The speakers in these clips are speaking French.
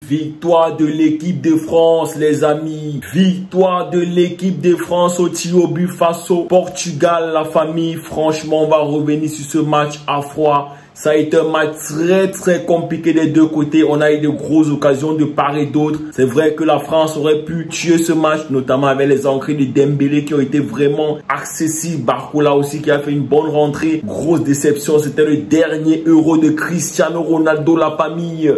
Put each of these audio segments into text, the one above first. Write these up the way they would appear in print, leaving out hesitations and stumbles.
Victoire de l'équipe de France, les amis. Victoire de l'équipe de France au tir au but face au Portugal, la famille. Franchement, on va revenir sur ce match à froid. Ça a été un match très compliqué des deux côtés. On a eu de grosses occasions de part et d'autre. C'est vrai que la France aurait pu tuer ce match, notamment avec les entrées de Dembélé qui ont été vraiment accessibles. Barcola aussi qui a fait une bonne rentrée. Grosse déception, c'était le dernier Euro de Cristiano Ronaldo, la famille.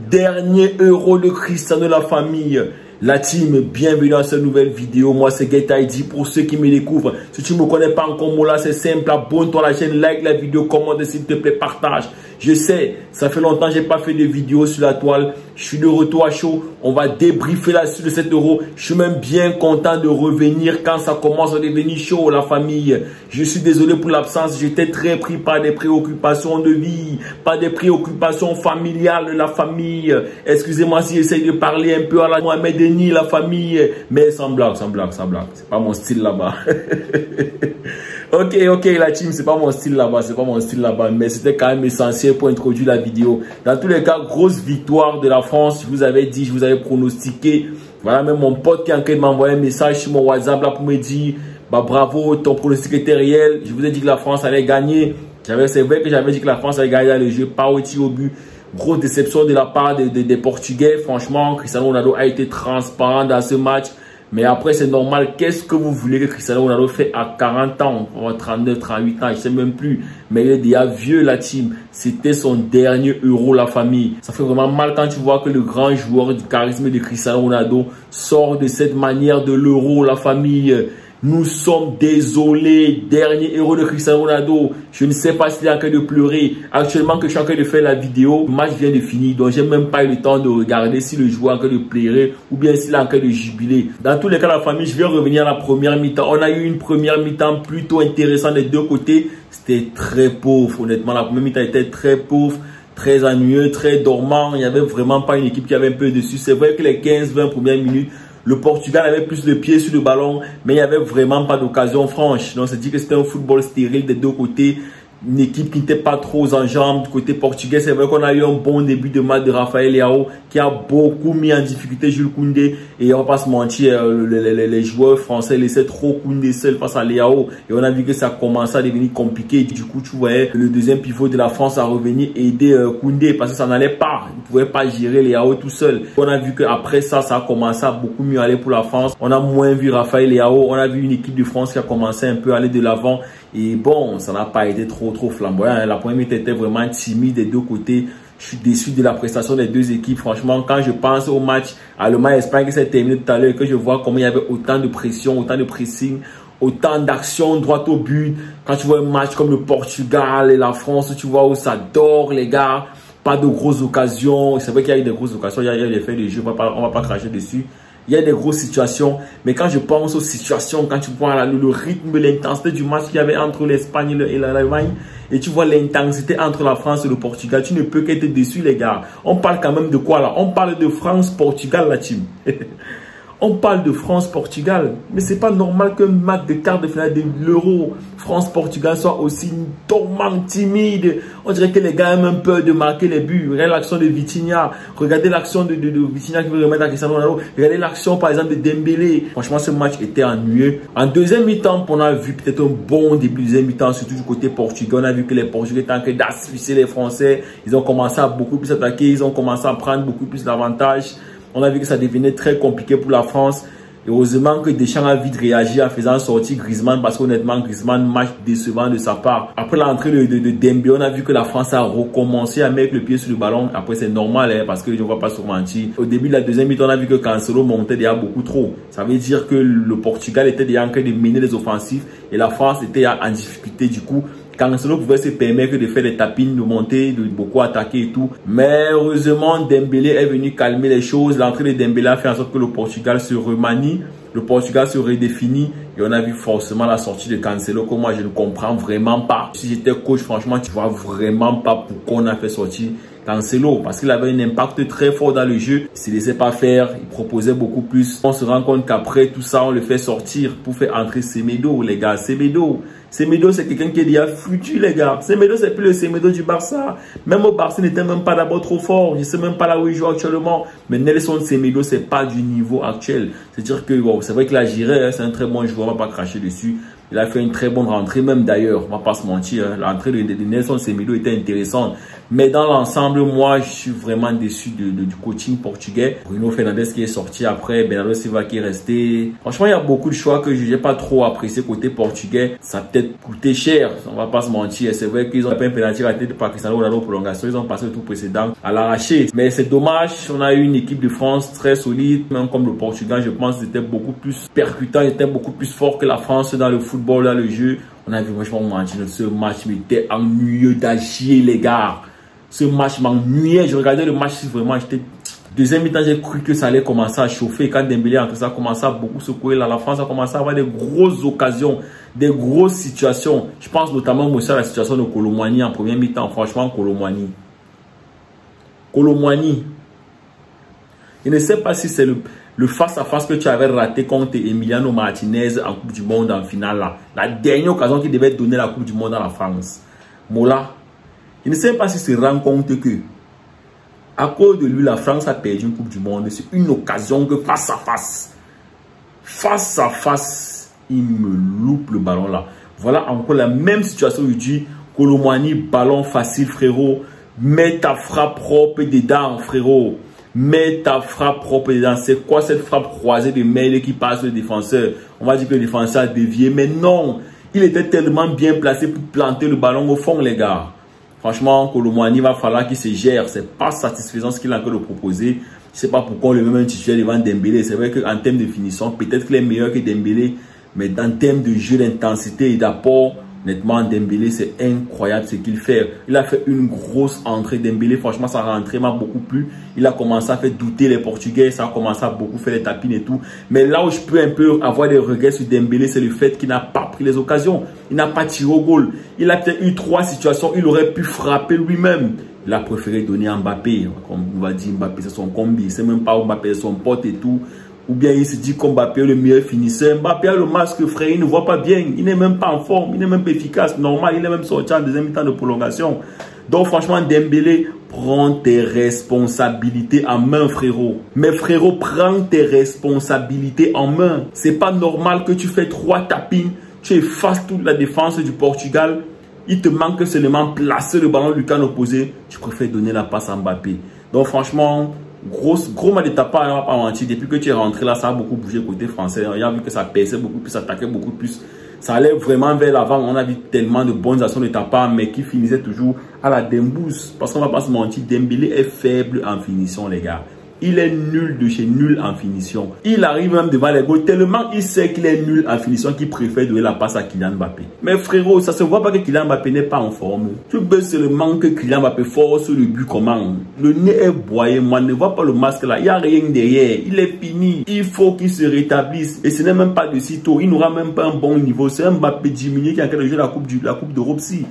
Dernier Euro de Cristiano, la famille. La team, bienvenue à cette nouvelle vidéo. Moi, c'est GetID. Pour ceux qui me découvrent, si tu ne me connais pas encore, moi là, c'est simple. Abonne-toi à la chaîne, like la vidéo, commente, s'il te plaît, partage. Je sais, ça fait longtemps que j'ai pas fait de vidéo sur la toile. Je suis de retour à chaud. On va débriefer la suite de 7 euros. Je suis même bien content de revenir quand ça commence à devenir chaud, la famille. Je suis désolé pour l'absence. J'étais très pris par des préoccupations de vie, par des préoccupations familiales, la famille. Excusez-moi si j'essaye de parler un peu à la Mohamed Denis, la famille. Mais sans blague. C'est pas mon style là-bas. Ok, la team, c'est pas mon style là-bas, mais c'était quand même essentiel pour introduire la vidéo. Dans tous les cas, grosse victoire de la France. Je vous avais dit, je vous avais pronostiqué. Voilà, même mon pote qui est en train de m'envoyer un message sur mon WhatsApp là pour me dire, bah bravo, ton pronostic était réel. Je vous ai dit que la France allait gagner. C'est vrai que j'avais dit que la France allait gagner dans le jeu, pas au tir au but. Grosse déception de la part des Portugais. Franchement, Cristiano Ronaldo a été transparent dans ce match. Mais après, c'est normal. Qu'est-ce que vous voulez que Cristiano Ronaldo fait à 40 ans, 39, 38 ans, je sais même plus. Mais il est déjà vieux, la team. C'était son dernier Euro, la famille. Ça fait vraiment mal quand tu vois que le grand joueur du charisme de Cristiano Ronaldo sort de cette manière de l'Euro, la famille. Nous sommes désolés. Dernier Euro de Cristiano Ronaldo. Je ne sais pas s'il est en train de pleurer. Actuellement que je suis en train de faire la vidéo, le match vient de finir. Donc, j'ai même pas eu le temps de regarder si le joueur est en train de pleurer ou bien s'il est en train de jubiler. Dans tous les cas, la famille, je vais revenir à la première mi-temps. On a eu une première mi-temps plutôt intéressante des deux côtés. C'était très pauvre. Honnêtement, la première mi-temps était très pauvre, très ennuyeux, très dormant. Il n'y avait vraiment pas une équipe qui avait un peu dessus. C'est vrai que les 15-20 premières minutes, le Portugal avait plus de pieds sur le ballon, mais il n'y avait vraiment pas d'occasion franche. Donc, c'est dit que c'était un football stérile des deux côtés. Une équipe qui n'était pas trop en jambes du côté portugais. C'est vrai qu'on a eu un bon début de match de Rafael Leao qui a beaucoup mis en difficulté Jules Koundé. Et on va pas se mentir, les joueurs français laissaient trop Koundé seul face à Leao. Et on a vu que ça commençait à devenir compliqué. Du coup, tu voyais le deuxième pivot de la France à revenir aider Koundé parce que ça n'allait pas. Il ne pouvait pas gérer Leao tout seul. On a vu qu'après ça, ça a commencé à beaucoup mieux aller pour la France. On a moins vu Rafael Leao. On a vu une équipe de France qui a commencé un peu à aller de l'avant. Et bon, ça n'a pas été trop flamboyant. La première mi-temps était vraiment timide des deux côtés. Je suis déçu de la prestation des deux équipes. Franchement, quand je pense au match Allemagne-Espagne qui s'est terminé tout à l'heure, que je vois comment il y avait autant de pression, autant de pressing, autant d'action droite au but. Quand tu vois un match comme le Portugal et la France, tu vois où ça dort, les gars. Pas de grosses occasions. C'est vrai qu'il y a eu des grosses occasions. Il y a eu des faits de jeu. On va pas cracher dessus. Il y a des grosses situations, mais quand je pense aux situations, quand tu vois le rythme, l'intensité du match qu'il y avait entre l'Espagne et l'Allemagne, et tu vois l'intensité entre la France et le Portugal, tu ne peux qu'être déçu, les gars. On parle quand même de quoi là? On parle de France-Portugal, la team. On parle de France-Portugal, mais c'est pas normal qu'un match de quart de finale de l'Euro France-Portugal soit aussi totalement timide. On dirait que les gars aiment un peu de marquer les buts. Regardez l'action de Vitinha. Regardez l'action de Vitinha qui veut remettre à Cristiano Ronaldo. Regardez l'action par exemple de Dembélé. Franchement, ce match était ennuyeux. En deuxième mi-temps, on a vu peut-être un bon début de deuxième mi-temps, surtout du côté portugais. On a vu que les Portugais étaient en train d'asphyxier les Français. Ils ont commencé à beaucoup plus attaquer. Ils ont commencé à prendre beaucoup plus d'avantages. On a vu que ça devenait très compliqué pour la France. Et heureusement que Deschamps a vite réagi en faisant sortir Griezmann parce qu'honnêtement, Griezmann, match décevant de sa part. Après l'entrée de Dembélé, on a vu que la France a recommencé à mettre le pied sur le ballon. Après, c'est normal hein, parce que je ne vais pas se mentir. Au début de la deuxième mi-temps, on a vu que Cancelo montait déjà beaucoup trop. Ça veut dire que le Portugal était déjà en train de mener les offensifs et la France était en difficulté du coup. Cancelo pouvait se permettre de faire des tapines, de monter, de beaucoup attaquer et tout. Mais heureusement, Dembélé est venu calmer les choses. L'entrée de Dembélé a fait en sorte que le Portugal se remanie. Le Portugal se redéfinit. Et on a vu forcément la sortie de Cancelo que moi, je ne comprends vraiment pas. Si j'étais coach, franchement, tu vois vraiment pas pourquoi on a fait sortir Cancelo. Parce qu'il avait un impact très fort dans le jeu. Il ne se laissait pas faire. Il proposait beaucoup plus. On se rend compte qu'après tout ça, on le fait sortir pour faire entrer Semedo. Les gars, Semedo. Semedo, c'est quelqu'un qui est déjà foutu, les gars. Semedo, c'est plus le Semedo du Barça. Même au Barça, il n'était même pas d'abord trop fort. Je ne sais même pas là où il joue actuellement. Mais Nelson Semedo, c'est pas du niveau actuel. C'est-à-dire que, bon, c'est vrai qu'il a géré, hein, c'est un très bon joueur, on va pas cracher dessus. Il a fait une très bonne rentrée, même d'ailleurs, on va pas se mentir. Hein, l'entrée de Nelson Semedo était intéressante. Mais dans l'ensemble, moi, je suis vraiment déçu du coaching portugais. Bruno Fernandes qui est sorti après, Bernardo Silva qui est resté. Franchement, il y a beaucoup de choix que je n'ai pas trop apprécié côté portugais. Ça a peut-être coûté cher, on va pas se mentir. C'est vrai qu'ils ont fait un penalty raté par Cristiano Ronaldo prolongation. Ils ont passé le tour précédent à l'arracher. Mais c'est dommage, on a eu une équipe de France très solide. Même comme le Portugal, je pense que c'était beaucoup plus percutant, était beaucoup plus fort que la France dans le football, dans le jeu. On a vu, franchement, ce match m'était ennuyeux d'agir, les gars. Ce match m'ennuyait. Je regardais le match, vraiment, j'étais... Deuxième mi-temps, j'ai cru que ça allait commencer à chauffer. Quand Dembélé entre ça a commencé à beaucoup secouer, là, la France a commencé à avoir des grosses occasions, des grosses situations. Je pense notamment aussi à la situation de Kolo Muani en première mi-temps. Franchement, Kolo Muani. Je ne sais pas si c'est le face-à-face que tu avais raté contre Emiliano Martinez en Coupe du Monde en finale, là. La dernière occasion qui devait donner la Coupe du Monde à la France. Mola. Je ne sais pas si se rend compte que, à cause de lui, la France a perdu une Coupe du Monde. C'est une occasion que face à face, il me loupe le ballon là. Voilà encore la même situation aujourd'hui. Kolo Muani, ballon facile, frérot. Mets ta frappe propre dedans, frérot. Mets ta frappe propre dedans. C'est quoi cette frappe croisée de mail qui passe le défenseur? On va dire que le défenseur a dévié. Mais non, il était tellement bien placé pour planter le ballon au fond, les gars. Franchement, Kolo Muani va falloir qu'il se gère. C'est pas satisfaisant ce qu'il a encore de proposer. Je sais pas pourquoi on le met un titulaire devant Dembélé. C'est vrai qu'en termes de finition, peut-être qu'il est meilleur que Dembélé. Mais en termes de jeu, d'intensité et d'apport, honnêtement, Dembélé, c'est incroyable ce qu'il fait. Il a fait une grosse entrée. Dembélé, franchement, sa rentrée m'a beaucoup plu. Il a commencé à faire douter les Portugais. Ça a commencé à beaucoup faire les tapines et tout. Mais là où je peux un peu avoir des regrets sur Dembélé, c'est le fait qu'il n'a pas pris les occasions. Il n'a pas tiré au goal. Il a peut-être eu 3 situations. Il aurait pu frapper lui-même. Il a préféré donner à Mbappé. Comme on va dire, Mbappé, c'est son combi. C'est même pas Mbappé, c'est son pote et tout. Ou bien il se dit que Mbappé est le meilleur finisseur. Mbappé a le masque, frère, il ne voit pas bien. Il n'est même pas en forme, il n'est même pas efficace. Normal, il est même sorti en deuxième mi-temps de prolongation. Donc franchement, Dembélé, prends tes responsabilités en main, frérot. Mais frérot, prends tes responsabilités en main. C'est pas normal que tu fais 3 tapines, tu effaces toute la défense du Portugal. Il te manque seulement placer le ballon du camp opposé. Tu préfères donner la passe à Mbappé. Donc franchement... Gros mal de ta part, on va pas mentir. Depuis que tu es rentré là, ça a beaucoup bougé côté français. On a vu que ça perçait beaucoup plus, ça attaquait beaucoup plus. Ça allait vraiment vers l'avant. On a vu tellement de bonnes actions de ta part, mais qui finissaient toujours à la dembousse. Parce qu'on va pas se mentir, Dembélé est faible en finition, les gars. Il est nul de chez nul en finition. Il arrive même devant les goals tellement il sait qu'il est nul en finition qu'il préfère donner la passe à Kylian Mbappé. Mais frérot, ça se voit pas que Kylian Mbappé n'est pas en forme. Tu peux seulement que Kylian Mbappé force le but comment. Le nez est boyé, moi ne vois pas le masque là. Il n'y a rien derrière. Il est fini. Il faut qu'il se rétablisse. Et ce n'est même pas de sitôt. Il n'aura même pas un bon niveau. C'est un Mbappé diminué qui est en train de jouer la Coupe d'Europe si.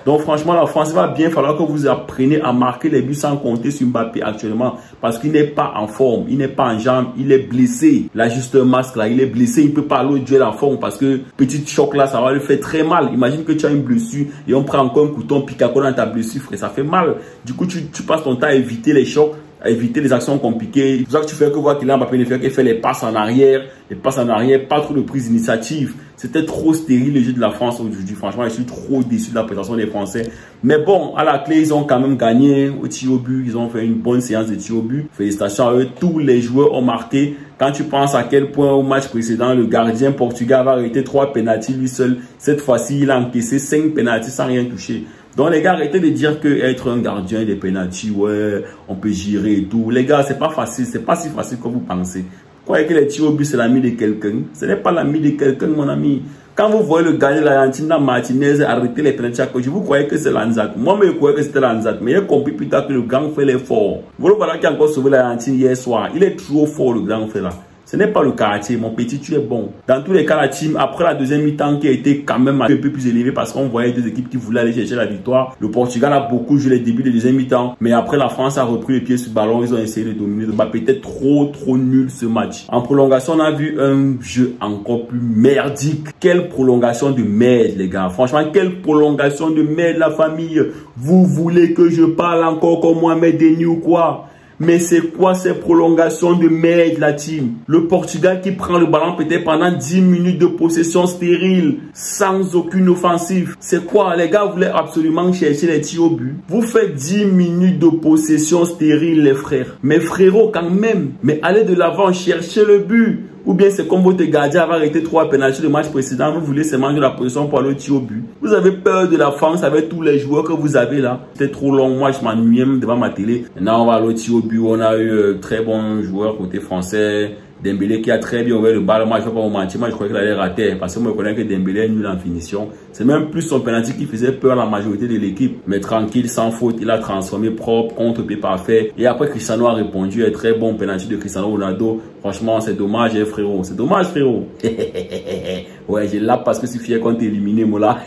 Donc franchement, la France va bien falloir que vous appreniez à marquer les buts sans compter sur Mbappé actuellement. Parce qu'il n'est pas en forme, il n'est pas en jambes, il est blessé. Là, juste un masque là, il est blessé, il ne peut pas aller au duel en forme parce que petit choc là, ça va lui faire très mal. Imagine que tu as une blessure et on prend encore un couteau, on pique à quoi dans ta blessure, frère, ça fait mal. Du coup, tu passes ton temps à éviter les chocs, à éviter les actions compliquées. C'est pour ça que tu fais que voir qu'il a Mbappé ne fait que faire les passes en arrière, pas trop de prise d'initiative. C'était trop stérile le jeu de la France aujourd'hui. Franchement, je suis trop déçu de la prestation des Français. Mais bon, à la clé, ils ont quand même gagné au tir au but. Ils ont fait une bonne séance de tir au but. Félicitations à eux. Tous les joueurs ont marqué. Quand tu penses à quel point au match précédent, le gardien portugais avait arrêté 3 pénaltys lui seul. Cette fois-ci, il a encaissé 5 pénaltys sans rien toucher. Donc les gars, arrêtez de dire que être un gardien des pénaltys, ouais, on peut gérer et tout. Les gars, c'est pas facile. C'est pas si facile comme vous pensez. Croyez que les tirs au but, c'est l'ami de quelqu'un. Ce n'est pas l'ami de quelqu'un, mon ami. Quand vous voyez le gardien de l'Argentine, Martinez, arrêter les pénaltys à côté, vous croyez que c'est l'Anzat. Moi, je croyais que c'était l'Anzat. Mais j'ai compris plus tard que le grand fait l'effort. Vous le voilà qui a encore sauvé l'Argentine hier soir. Il est trop fort, le grand fait là. Ce n'est pas le quartier. Mon petit, tu es bon. Dans tous les cas, la team, après la deuxième mi-temps qui a été quand même un peu plus élevée parce qu'on voyait des équipes qui voulaient aller chercher la victoire. Le Portugal a beaucoup joué les débuts de deuxième mi-temps. Mais après, la France a repris le pied sur le ballon. Ils ont essayé de dominer. Peut-être trop nul ce match. En prolongation, on a vu un jeu encore plus merdique. Quelle prolongation de merde, les gars. Franchement, quelle prolongation de merde, la famille. Vous voulez que je parle encore comme Mohamed Denis ou quoi? Mais c'est quoi ces prolongations de merde, la team? Le Portugal qui prend le ballon peut-être pendant 10 minutes de possession stérile, sans aucune offensive. C'est quoi? Les gars voulaient absolument chercher les tirs au but. Vous faites 10 minutes de possession stérile, les frères. Mais frérot, quand même. Mais allez de l'avant, cherchez le but. Ou bien c'est comme votre gardien avait arrêté 3 pénaltys le match précédent. Vous voulez seulement de la position pour aller au tir au but. Vous avez peur de la France avec tous les joueurs que vous avez là. C'était trop long. Moi, je m'ennuyais devant ma télé. Maintenant, on va aller au tir au but. On a eu très bons joueurs côté français. Dembélé qui a très bien ouvert le ballon. Moi, je ne vais pas vous mentir. Moi, je croyais qu'il allait rater. Parce que moi, je connais que Dembélé est nul en finition. C'est même plus son penalty qui faisait peur à la majorité de l'équipe. Mais tranquille, sans faute, il a transformé propre, contre-pied parfait. Et après, Cristiano a répondu. Un très bon penalty de Cristiano Ronaldo. Franchement, c'est dommage, hein, frérot. C'est dommage, frérot. Ouais, j'ai là parce que je suis fier quand t'es éliminé, moi là.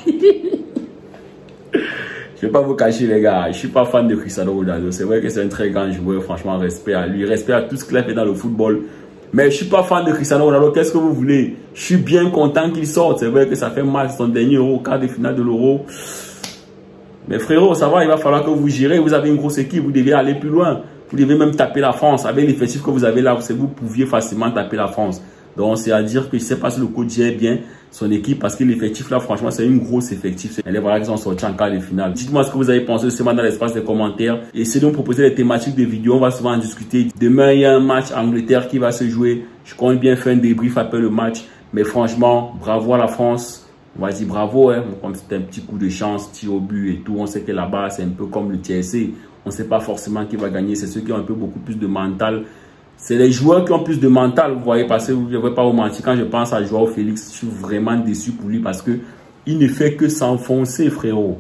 Je vais pas vous cacher, les gars. Je suis pas fan de Cristiano Ronaldo. C'est vrai que c'est un très grand joueur. Franchement, respect à lui. Respect à tout ce qu'il a fait dans le football. Mais je suis pas fan de Cristiano Ronaldo. Qu'est-ce que vous voulez? Je suis bien content qu'il sorte. C'est vrai que ça fait mal son dernier Euro, quart de finale de l'Euro. Mais frérot, ça va, il va falloir que vous gérez. Vous avez une grosse équipe, vous devez aller plus loin. Vous devez même taper la France. Avec l'effectif que vous avez là, vous pouviez facilement taper la France. Donc, c'est à dire que je ne sais pas si le coach gère bien son équipe parce que l'effectif là, franchement, c'est une grosse effectif. Et les voilà qui sont sortis en quart de finale. Dites-moi ce que vous avez pensé seulement dans l'espace des commentaires. Essayez de me proposer des thématiques de vidéos. On va souvent en discuter. Demain, il y a un match Angleterre qui va se jouer. Je compte bien faire un débrief après le match. Mais franchement, bravo à la France. On va dire bravo, hein. Comme c'était un petit coup de chance, tir au but et tout. On sait que là-bas, c'est un peu comme le TSC. On ne sait pas forcément qui va gagner. C'est ceux qui ont un peu beaucoup plus de mental. C'est les joueurs qui ont plus de mental, vous voyez, parce que je ne vais pas vous mentir. Quand je pense à Joao Félix, je suis vraiment déçu pour lui parce que il ne fait que s'enfoncer, frérot.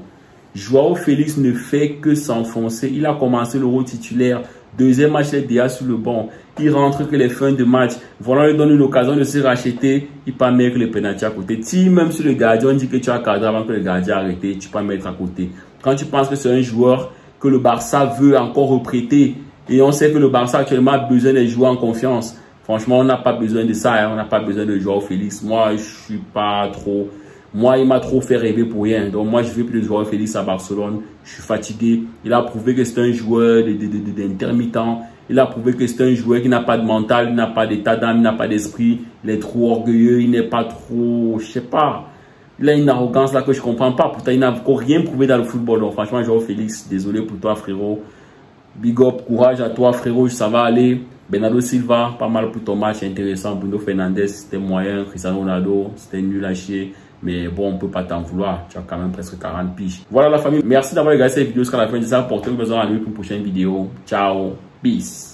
Joao Félix ne fait que s'enfoncer. Il a commencé le rôle titulaire. Deuxième match, il est déjà sur le banc. Il rentre que les fins de match. Voilà, il donne une occasion de se racheter. Il peut mettre le penalty à côté. Si même sur le gardien, on dit que tu as cadré avant que le gardien arrête, tu peux mettre à côté. Quand tu penses que c'est un joueur que le Barça veut encore reprêter, et on sait que le Barça actuellement a besoin de jouer en confiance. Franchement, on n'a pas besoin de ça. Hein. On n'a pas besoin de Joao Félix. Moi, je suis pas trop... Moi, il m'a trop fait rêver pour rien. Donc, moi, je veux plus de Joao Félix à Barcelone. Je suis fatigué. Il a prouvé que c'est un joueur d'intermittent. Il a prouvé que c'est un joueur qui n'a pas de mental, il n'a pas d'état d'âme, il n'a pas d'esprit. Il est trop orgueilleux, il n'est pas trop... Je sais pas. Il a une arrogance là que je comprends pas. Pourtant, il n'a encore rien prouvé dans le football. Donc, franchement, Joao Félix, désolé pour toi, frérot. Big up, courage à toi, frérot, ça va aller. Bernardo Silva, pas mal pour ton match, intéressant. Bruno Fernandes, c'était moyen. Cristiano Ronaldo, c'était nul à chier. Mais bon, on peut pas t'en vouloir. Tu as quand même presque 40 piges. Voilà la famille. Merci d'avoir regardé cette vidéo jusqu'à la fin de ça. Portez-vous besoin à lui pour une prochaine vidéo. Ciao. Peace.